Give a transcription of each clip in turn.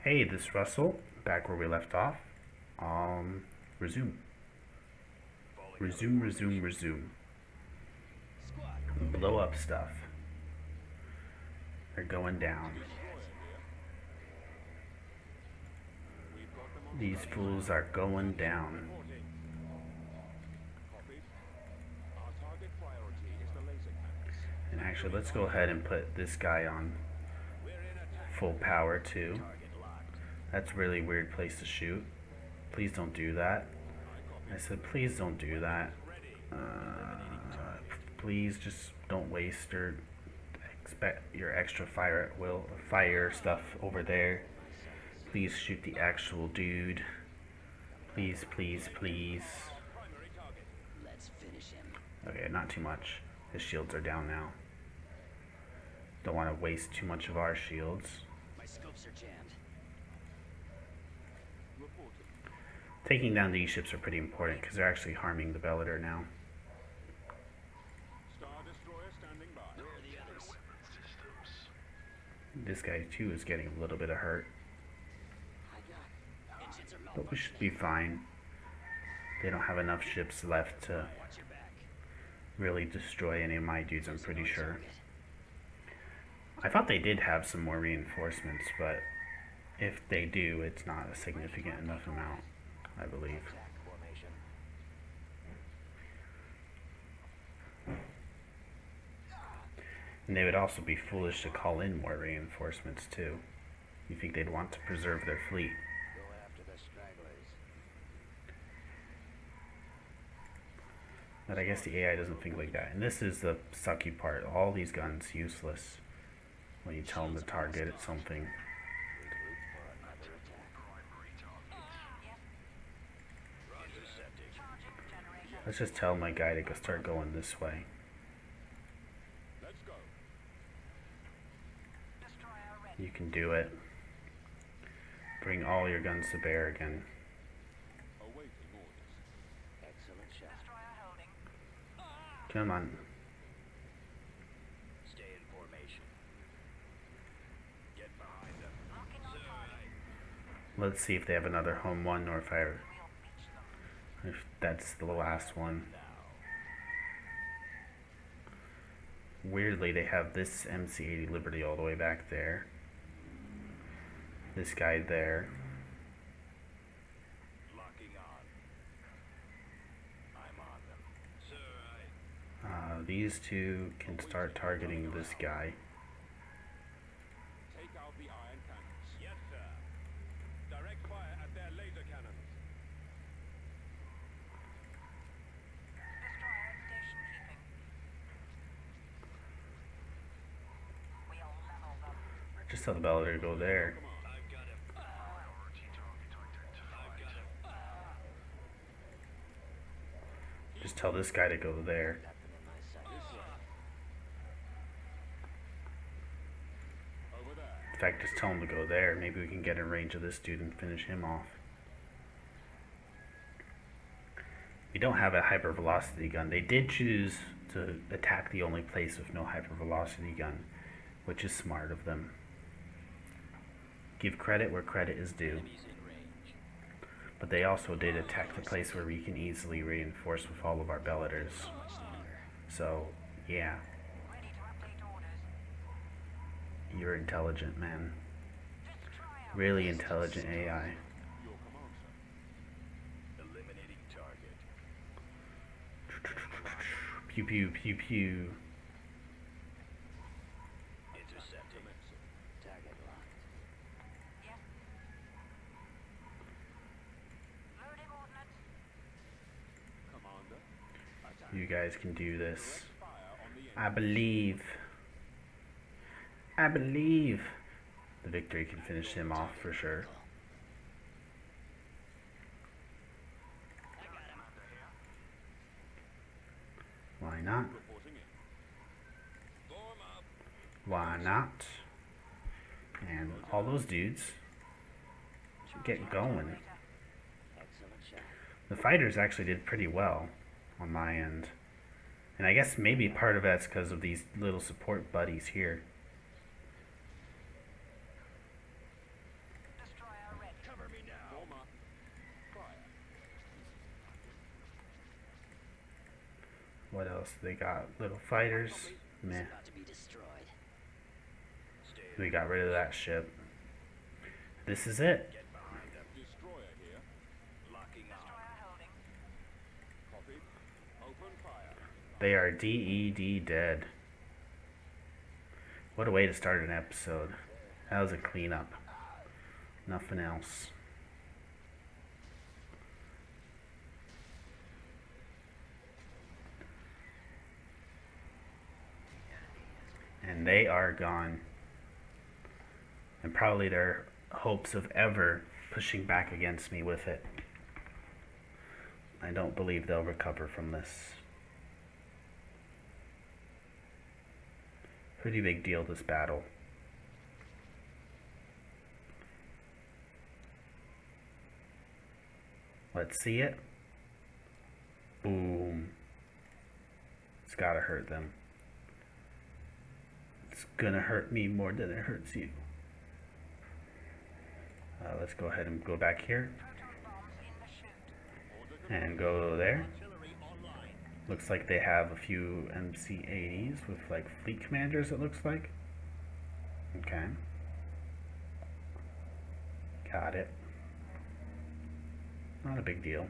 Hey, this is Russell. Back where we left off. Resume. Resume. Blow up stuff. They're going down. These fools are going down. And actually, let's go ahead and put this guy on full power too. That's a really weird place to shoot. Please don't do that. I said, please don't do that. Please just don't waste or expect your extra fire stuff over there. Please shoot the actual dude. Please. Okay, not too much. His shields are down now. Don't want to waste too much of our shields. My scopes are jammed. Taking down these ships are pretty important because they're actually harming the Bellator now. This guy too is getting a little bit of hurt. But we should be fine. They don't have enough ships left to really destroy any of my dudes, I'm pretty sure. I thought they did have some more reinforcements, but if they do, it's not a significant enough amount, I believe. And they would also be foolish to call in more reinforcements too. You think they'd want to preserve their fleet. But I guess the AI doesn't think like that. And this is the sucky part. All these guns useless when you tell them to target at something. Let's just tell my guy to go start going this way. You can do it. Bring all your guns to bear again. Come on. Stay in formation. Get behind them. Let's see if they have another home one or if that's the last one. Weirdly, they have this MC-80 Liberty all the way back there. This guy there. These two can start targeting this guy. Take out the iron cannons. Yes, sir. Direct fire at their laser cannons. Destroyer station keeping. We'll level them. Just tell the Bellator to go there. I've got him. Just tell this guy to go there. In fact, just tell him to go there. Maybe we can get in range of this dude and finish him off. We don't have a hypervelocity gun. They did choose to attack the only place with no hypervelocity gun, which is smart of them. Give credit where credit is due. But they also did attack the place where we can easily reinforce with all of our Bellators. So, yeah. You're intelligent, man. Really intelligent AI. Pew pew pew pew. You guys can do this. I believe the victory can finish him off for sure. Why not? Why not? And all those dudes should get going. The fighters actually did pretty well on my end. And I guess maybe part of that's because of these little support buddies here. What else? They got little fighters. Meh. We got rid of that ship. This is it. They are DED dead. What a way to start an episode. That was a cleanup. Nothing else. And they are gone. And probably their hopes of ever pushing back against me with it. I don't believe they'll recover from this. Pretty big deal, this battle. Let's see it. Boom. It's gotta hurt them. It's gonna hurt me more than it hurts you. Let's go ahead and go back here. And go there. Looks like they have a few MC-80s with like fleet commanders, it looks like. Okay. Got it. Not a big deal.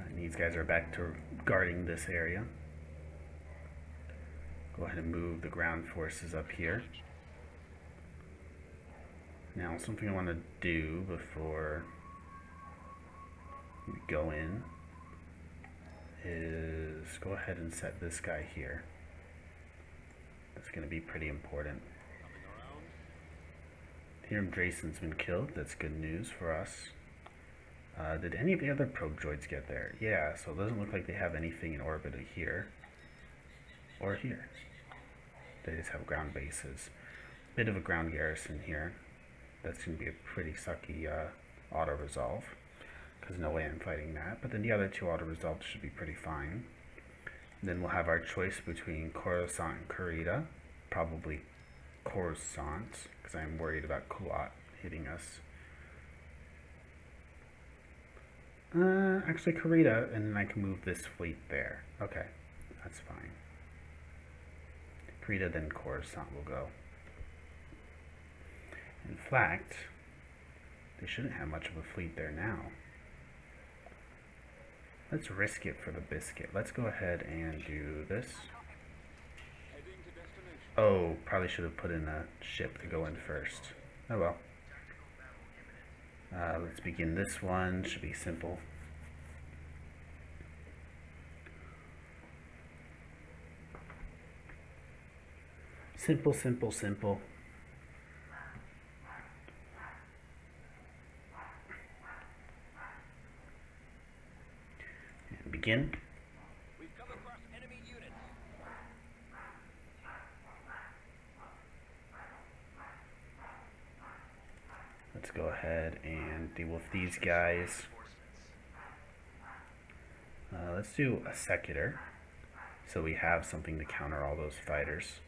And these guys are back to guarding this area. Go ahead and move the ground forces up here. Now, something I want to do before we go in is go ahead and set this guy here. That's going to be pretty important. Hiram Drayson's been killed. That's good news for us. Did any of the other probe droids get there? Yeah, so it doesn't look like they have anything in orbit here. Or here. They just have ground bases. Bit of a ground garrison here. That's going to be a pretty sucky auto-resolve. Because no way I'm fighting that. But then the other two auto-resolves should be pretty fine. Then we'll have our choice between Coruscant and Kurita. Probably Coruscant, because I'm worried about Kuat hitting us. Actually Kurita, and then I can move this fleet there. Okay, that's fine. Kurita, then Coruscant will go. In fact, they shouldn't have much of a fleet there now. Let's risk it for the biscuit. Let's go ahead and do this. Oh, probably should have put in a ship to go in first. Oh well. Let's begin this one. Should be simple. Simple, simple, simple. And begin. We've come across enemy units. Let's go ahead and deal with these guys. Let's do a secular, so we have something to counter all those fighters.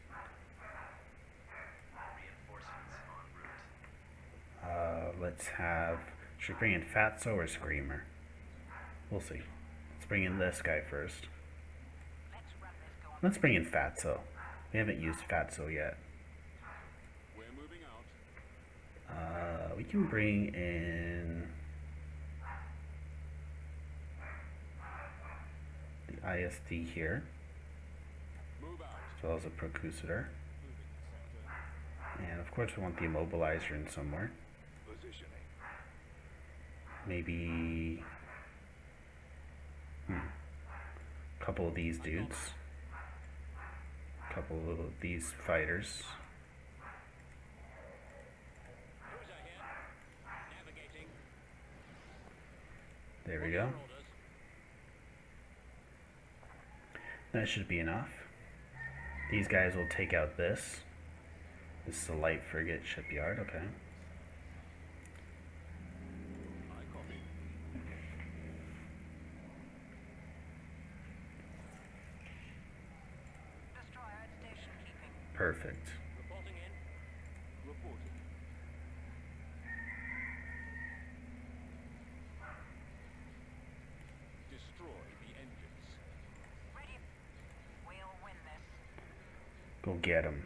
Let's have, should we bring in Fatso or Screamer? We'll see. Let's bring in this guy first. Let's bring in Fatso. We haven't used Fatso yet. We're moving out. We can bring in the ISD here, Move out. as well as a Procusator. And of course we want the Immobilizer in somewhere. Positioning. Maybe a couple of these dudes. A couple of these fighters. Cruiser here. Navigating. There we go. Orders. That should be enough. These guys will take out this. This is a light frigate shipyard, okay. I copy. Destroyer at station keeping. Perfect. Reporting in. Reporting. Destroy the Go get him.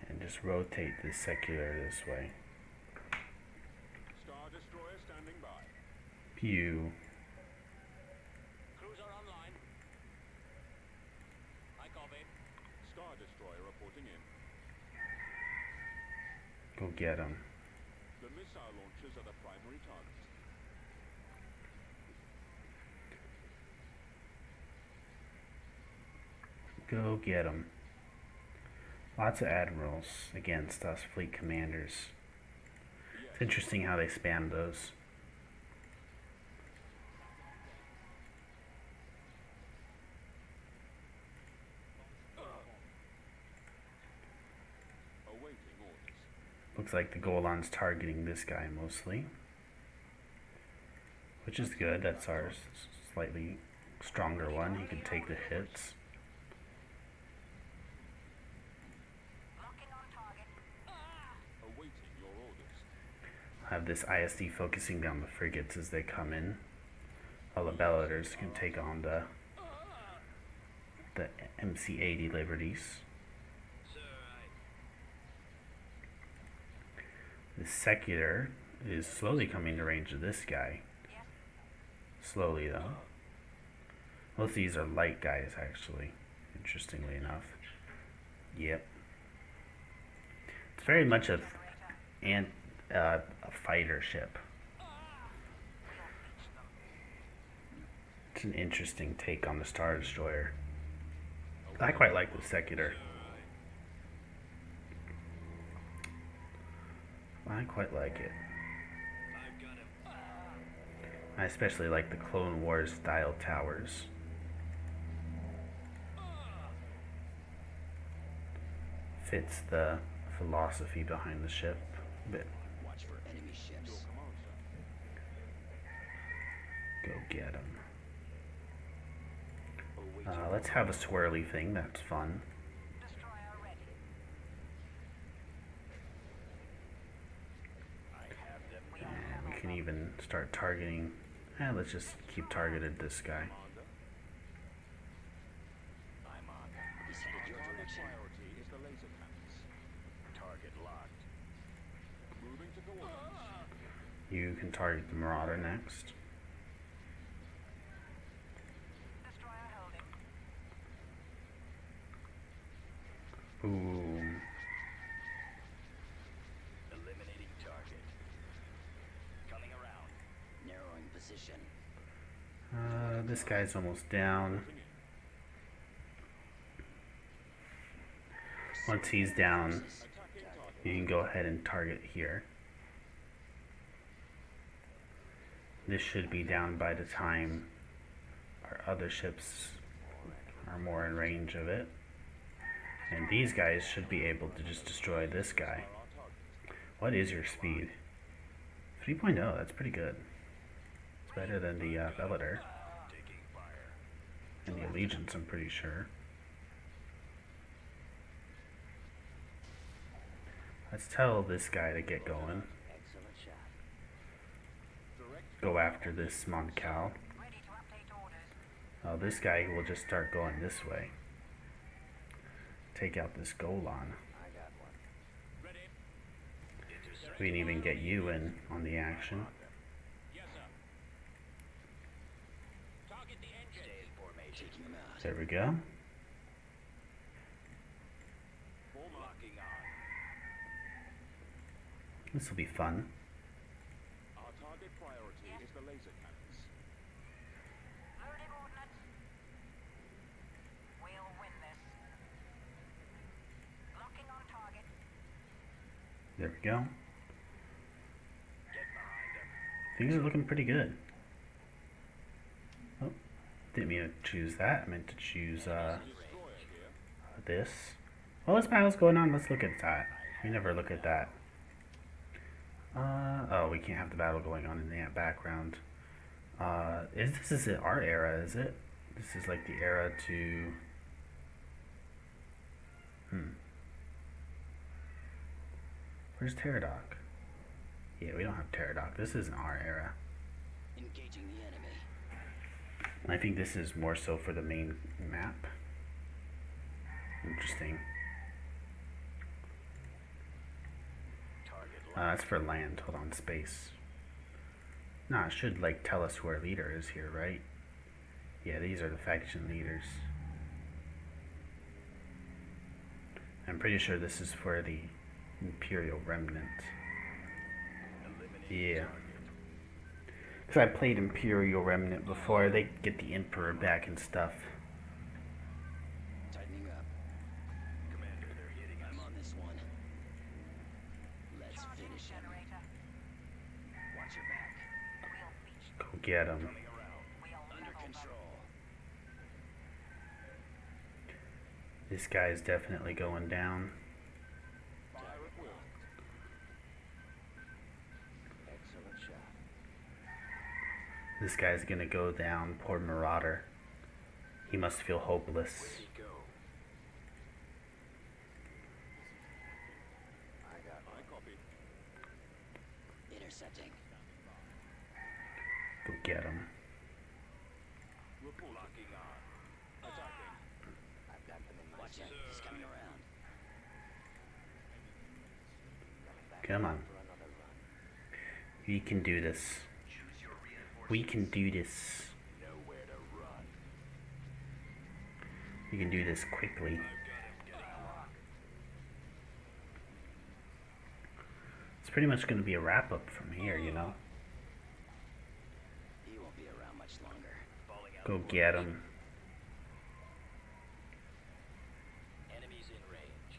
And just rotate this secular this way. Star Destroyer standing by. Pew. Cruiser online. I copy. Star Destroyer reporting in. Go get him. The missile launchers are the primary targets. Go get him. Lots of admirals against us fleet commanders. It's interesting how they spam those. Awaiting orders. Looks like the Golan's targeting this guy mostly. Which is good. That's our slightly stronger one. He can take the hits. Locking on target. Awaiting your orders. Have this ISD focusing down the frigates as they come in. While the Bellators can take on the MC-80 Liberties. The Secular is slowly coming to range of this guy. Yes. Slowly though. Most of these are light guys actually, interestingly enough. Yep. It's very much a fighter ship. It's an interesting take on the Star Destroyer. I quite like the Secular. I quite like it. I especially like the Clone Wars style towers. Fits the philosophy behind the ship a bit. Watch for enemy ships. Your command, sir. Go get them. Awaiting Let's have a swirly thing. That's fun. Destroyer ready. And we can even start targeting. Let's just keep targeted this guy. commander. I'm on. He's headed your Target direction. priority is the laser cannons. Target locked. Moving to coordinates. You can target the Marauder next. Destroyer holding. Boom. Eliminating target. Coming around. Narrowing position. This guy's almost down. Moving in. Once he's down, Attacking target. you can go ahead and target here. This should be down by the time our other ships are more in range of it. And these guys should be able to just destroy this guy. What is your speed? 3.0, that's pretty good. It's better than the Bellator Taking fire. and the Allegiance, I'm pretty sure. Let's tell this guy to get going. Excellent shot. Direct. Go after this Moncal. Ready to update orders. Oh, this guy will just start going this way. Take out this Golan. I got one. Ready. We can even get you in on the action. Yes, sir. Target the engine. Stay in formation. Taking him out. There we go. Form locking on. This will be fun. Our target priority is the laser cannons. Loading ordnance. We'll win this. Locking on target. There we go. Get behind him. Things are looking pretty good. Oh, didn't mean to choose that. I meant to choose Destroyer here. this. Well, this battle's going on. Let's look at that. We never look at that. Oh, we can't have the battle going on in the background. This is our era, is it? This is like the era to... Where's Pterodoc? Yeah, we don't have Pterodoc. This isn't our era. Engaging the enemy. I think this is more so for the main map. Interesting. Target That's for land. Hold on, space. Nah, it should like tell us who our leader is here, right? Yeah, these are the faction leaders. I'm pretty sure this is for the Imperial Remnant. Yeah. Because I played Imperial Remnant before. They get the Emperor back and stuff. Tightening up. Commander, they're hitting us. I'm on this one. Let's Charging finish him. generator. Watch your back. We'll beat. Go get him. Coming around. We'll Under level them. control. This guy's definitely going down. Fire at will. Excellent shot. This guy's gonna go down. Poor Marauder. He must feel hopeless. Where'd he go? I got I copy. intercepting. Go get him. Report. Locking on. Attacking. I've got them in my Watch sight. it. He's coming around. Coming back Come on. for another run. We can do this. We can do this. Nowhere to run. We can do this quickly. I've got him getting locked. It's pretty much gonna be a wrap up from here, you know? He won't be around much longer. Falling out. Go of get range. him. Enemies in range.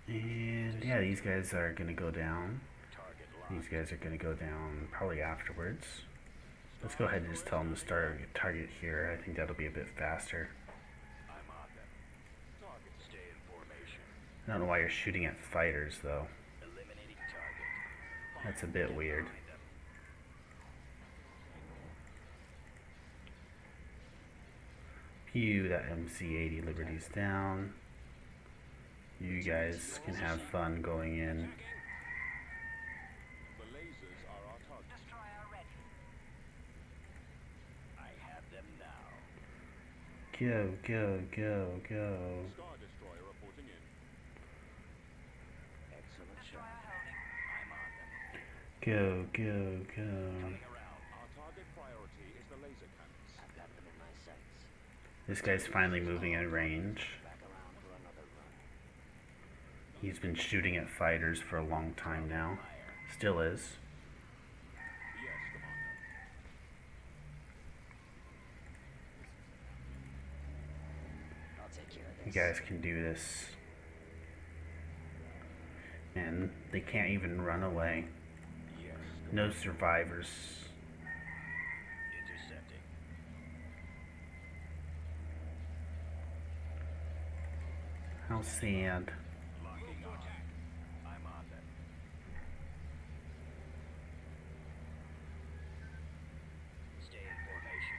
And yeah, these guys are gonna go down. Target locked. These guys are gonna go down probably afterwards. Let's go ahead and just tell them to start a target here. I think that'll be a bit faster. I'm on them. Target. Stay in formation. I don't know why you're shooting at fighters though. Eliminating target. That's a bit weird. Behind them. Phew, that MC-80 Liberty's down. You guys can have fun going in. Attacking. The lasers are our target. Destroyer ready. I have them now. Go, go, go, go. Star Destroyer reporting in. Excellent Destroyer shot. holding. I'm on them. Go, go, go. Coming around. Our target priority is the laser cannons. I've got them in my sights. This guy's finally moving in range. Back around for another run. He's been shooting at fighters for a long time now. Still is. Yes, Commander. I'll take care of You this. guys can do this. And they can't even run away. Yes. No survivors. Intercepting. How sad. Locking on. I'm on them. Stay in formation.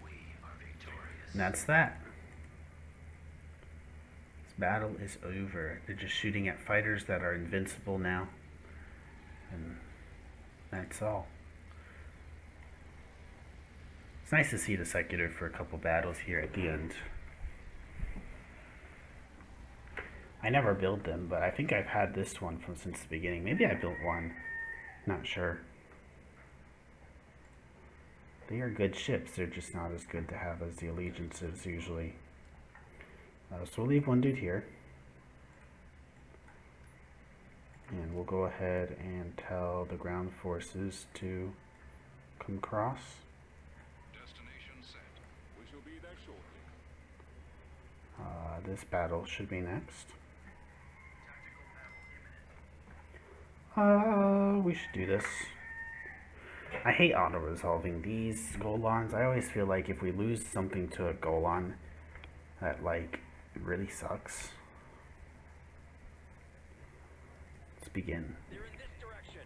We are victorious. And that's that. This battle is over. They're just shooting at fighters that are invincible now. And that's all. It's nice to see the Secular for a couple battles here at the end. I never build them, but I think I've had this one from since the beginning. Maybe I built one. Not sure. They are good ships. They're just not as good to have as the Allegiances usually. So we'll leave one dude here. And we'll go ahead and tell the ground forces to come across. Destination set. We shall be there shortly. This battle should be next. We should do this. I hate auto-resolving these Golons. I always feel like if we lose something to a Golon, that like really sucks. Let's begin. They're in this direction.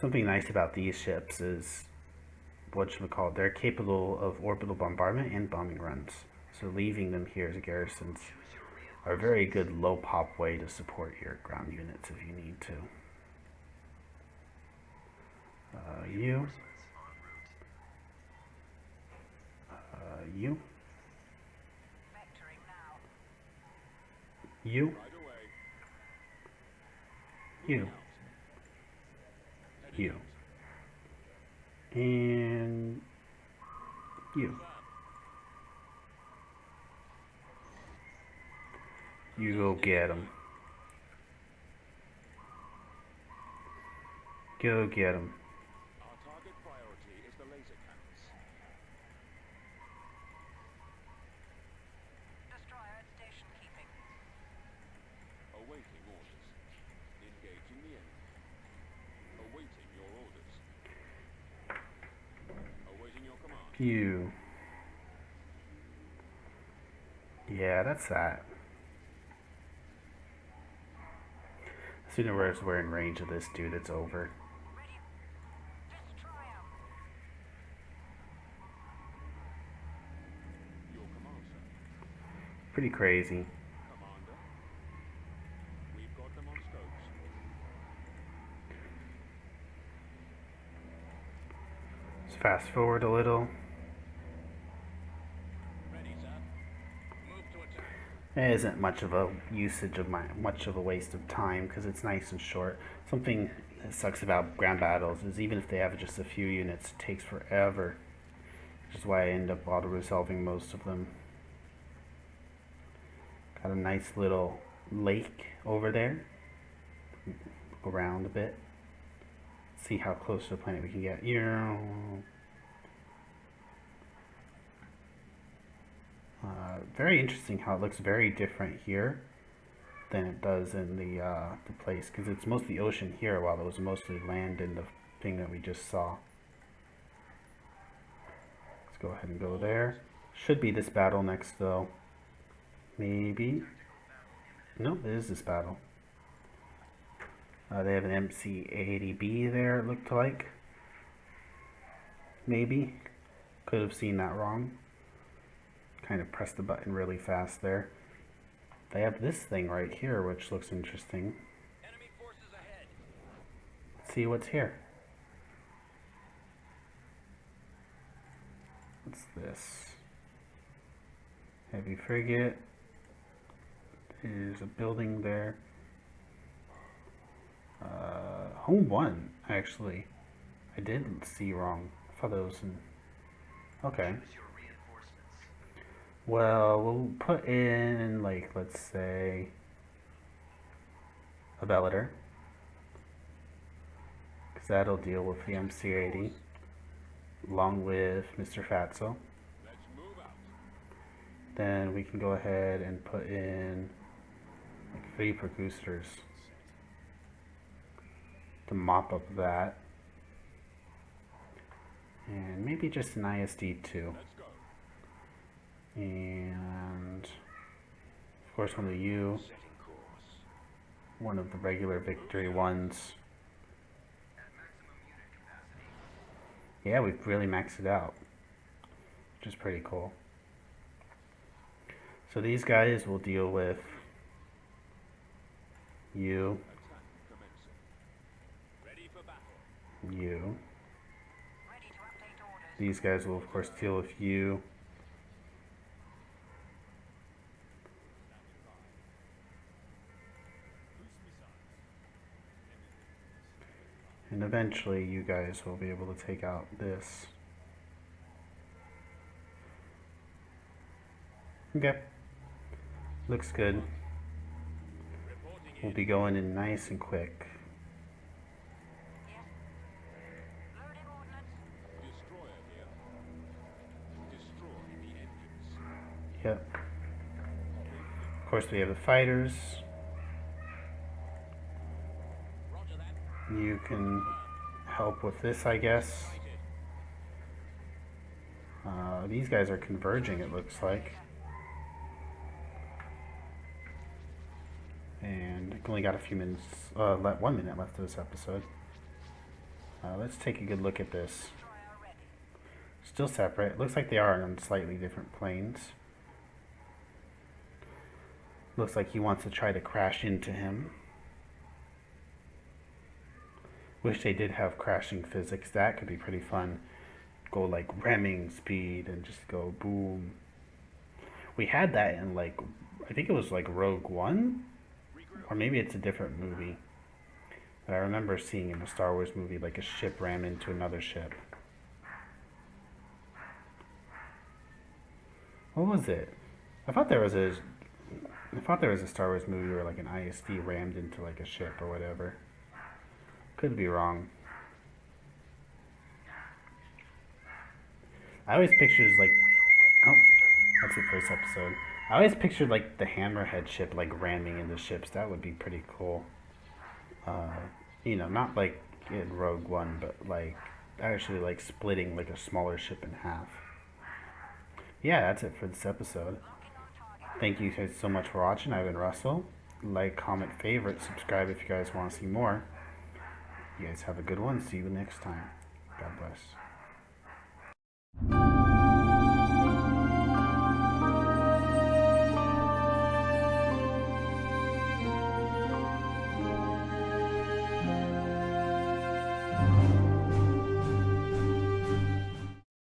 Something nice about these ships is whatchamacallit, they're capable of orbital bombardment and bombing runs. So leaving them here as garrisons are a very good low pop way to support your ground units if you need to. you. You. Vectoring now. You. Right away. You. Moving out. Heading You. out. And you. You go get him. Go get him. Our target priority is the laser cannons. Destroyer at station keeping. Awaiting orders. Engaging the enemy. Awaiting your orders. Awaiting your command. You. Yeah, that's that. As soon as we're in range of this dude, it's over. Ready. Destroyer. Your command, sir. Pretty crazy. Commander. We've got them on scopes. Let's fast forward a little. Ready, sir. Move to attack. It isn't much of a much of a waste of time because it's nice and short. Something that sucks about ground battles is even if they have just a few units, it takes forever. Which is why I end up auto-resolving most of them. Got a nice little lake over there. Go around a bit. See how close to the planet we can get. Yeah. Very interesting how it looks very different here than it does in the place, because it's mostly ocean here while it was mostly land in the thing that we just saw. Let's go ahead and go there. Should be this battle next though. Maybe. No, it is this battle. They have an MC-80B there, it looked like. Maybe. Could have seen that wrong. Kind of pressed the button really fast there. They have this thing right here, which looks interesting. Enemy forces ahead. Let's see what's here. What's this? Heavy frigate. There's a building there. Home 1, actually. I didn't see wrong. I thought that was in... Okay. Well, we'll put in, like, let's say, a Bellator. Because that'll deal with the MC-80. Along with Mr. Fatso. Let's move out. Then we can go ahead and put in like 3 Percusters to mop up that. And maybe just an ISD-2. Let's go. And of course one of the Setting course. one of the regular victory ones. Yeah, we've really maxed it out, which is pretty cool. So these guys will deal with you, Attack commencing. Ready for battle. you. Ready to update orders. These guys will of course deal with you. And eventually you guys will be able to take out this. Okay. Looks good. Reporting We'll in. be going in nice and quick. Yes. Loading ordnance. Destroyer here. Destroy the engines. Yep. Of course we have the fighters. Roger that. You can help with this, I guess. These guys are converging, it looks like. And only got a few minutes, 1 minute left of this episode. Let's take a good look at this. Destroyer ready. Still separate. Looks like they are on slightly different planes. Looks like he wants to try to crash into him. Wish they did have crashing physics. That could be pretty fun. Go like ramming speed and just go boom. We had that in like, I think it was like Rogue One, or maybe it's a different movie. But I remember seeing in a Star Wars movie like a ship ram into another ship. What was it? I thought there was a Star Wars movie where like an ISD rammed into like a ship or whatever. Could be wrong. I always pictured like, oh, that's the first episode. I always pictured like the Hammerhead ship like ramming into ships. That would be pretty cool. You know, not like in Rogue One, but like actually like splitting like a smaller ship in half. Yeah, that's it for this episode. Thank you guys so much for watching. I've been Russell. Like, comment, favorite, subscribe if you guys want to see more. You guys have a good one. See you next time. God bless.